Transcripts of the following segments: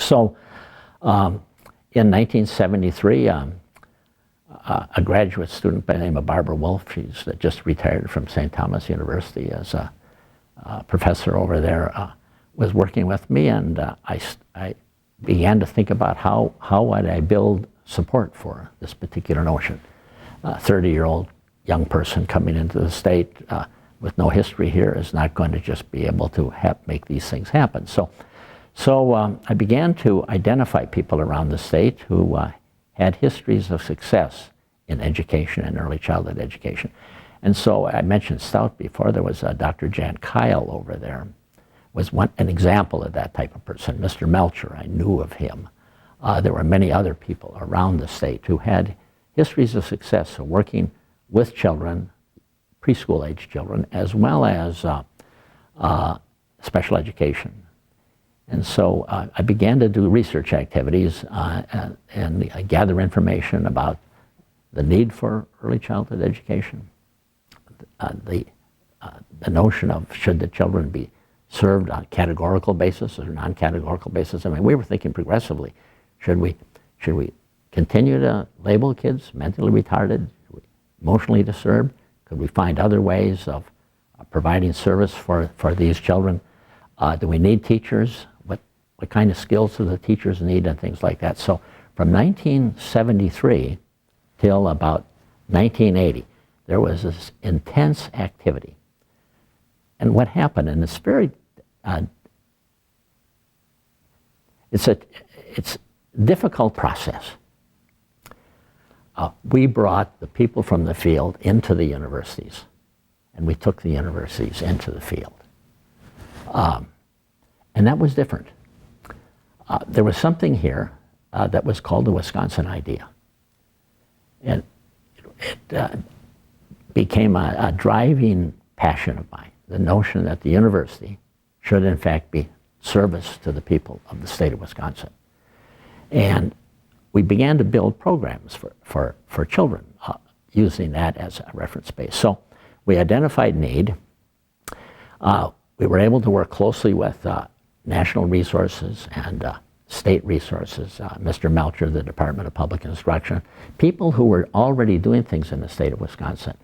So in 1973, a graduate student by the name of Barbara Wolf, she's just retired from St. Thomas University as a professor over there, was working with me, and I began to think about how would I build support for this particular notion. A 30-year-old young person coming into the state with no history here is not going to just be able to make these things happen. So I began to identify people around the state who had histories of success in education and early childhood education. And so I mentioned Stout before. There was Dr. Jan Kyle over there, was an example of that type of person. Mr. Melcher, I knew of him. There were many other people around the state who had histories of success, so working with children, preschool age children, as well as special education. And so I began to do research activities and gather information about the need for early childhood education, the notion of should the children be served on a categorical basis or non-categorical basis. I mean, we were thinking progressively. Should we continue to label kids mentally retarded, emotionally disturbed? Could we find other ways of providing service for these children? Do we need teachers? What kind of skills do the teachers need and things like that? So from 1973 till about 1980, there was this intense activity. And what happened, and it's very, it's a difficult process. We brought the people from the field into the universities, and we took the universities into the field. And that was different. There was something here that was called the Wisconsin idea. And it became a driving passion of mine, the notion that the university should in fact be service to the people of the state of Wisconsin. And we began to build programs for children using that as a reference base. So we identified need. We were able to work closely with national resources and state resources, Mr. Melcher, the Department of Public Instruction, people who were already doing things in the state of Wisconsin.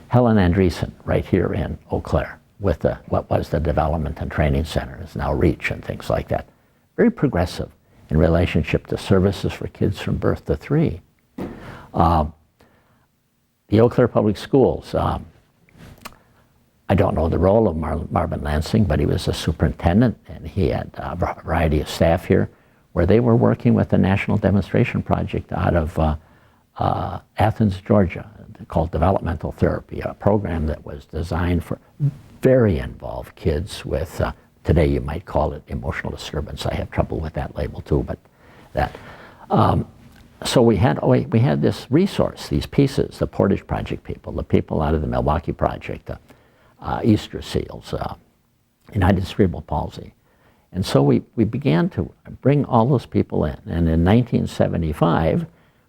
Helen Andreessen, right here in Eau Claire, with what was the Development and Training Center, is now REACH and things like that. Very progressive in relationship to services for kids from birth to 3. The Eau Claire Public Schools, I don't know the role of Marvin Lansing, but he was a superintendent, and he had a variety of staff here, where they were working with a national demonstration project out of Athens, Georgia, called Developmental Therapy, a program that was designed for very involved kids with, today you might call it emotional disturbance. I have trouble with that label too, but that. So we had this resource, these pieces, the Portage Project people, the people out of the Milwaukee Project, Easter Seals, United Cerebral Palsy. And so we began to bring all those people in. And in 1975,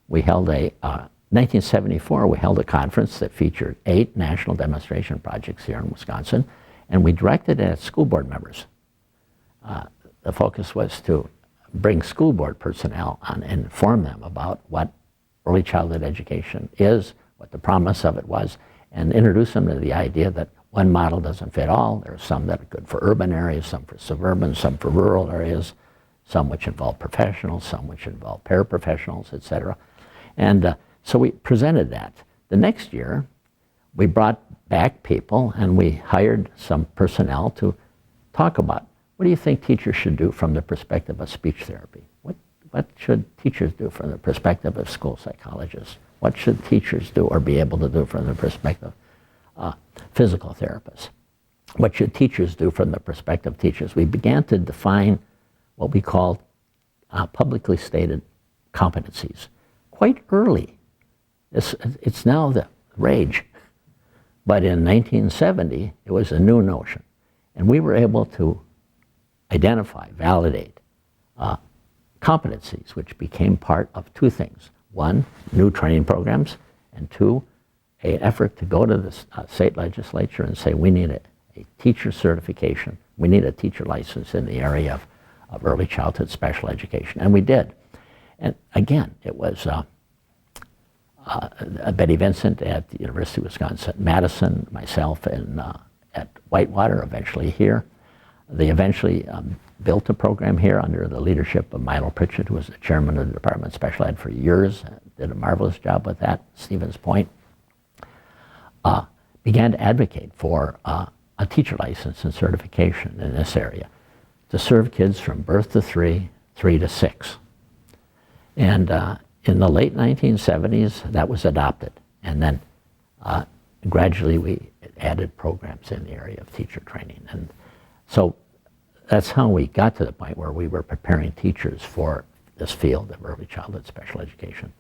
1974, we held a conference that featured 8 national demonstration projects here in Wisconsin, and we directed it at school board members. The focus was to bring school board personnel on and inform them about what early childhood education is, what the promise of it was, and introduce them to the idea that one model doesn't fit all. There are some that are good for urban areas, some for suburban, some for rural areas, some which involve professionals, some which involve paraprofessionals, et cetera. And so we presented that. The next year, we brought back people and we hired some personnel to talk about what do you think teachers should do from the perspective of speech therapy? What should teachers do from the perspective of school psychologists? What should teachers do or be able to do from the perspective of physical therapists? What should teachers do from the perspective of teachers? We began to define what we called publicly stated competencies quite early. It's now the rage. But in 1970, it was a new notion. And we were able to identify, validate competencies, which became part of 2 things. 1, new training programs, and 2, an effort to go to the state legislature and say we need a teacher certification, we need a teacher license in the area of early childhood special education, and we did. And again, it was Betty Vincent at the University of Wisconsin-Madison, myself at Whitewater, eventually here. They eventually built a program here under the leadership of Milo Pritchett, who was the chairman of the Department of Special Ed for years, did a marvelous job with that, Stevens Point. Began to advocate for a teacher license and certification in this area to serve kids from birth to 3 to 6. And in the late 1970s, that was adopted. And then gradually we added programs in the area of teacher training. And so that's how we got to the point where we were preparing teachers for this field of early childhood special education.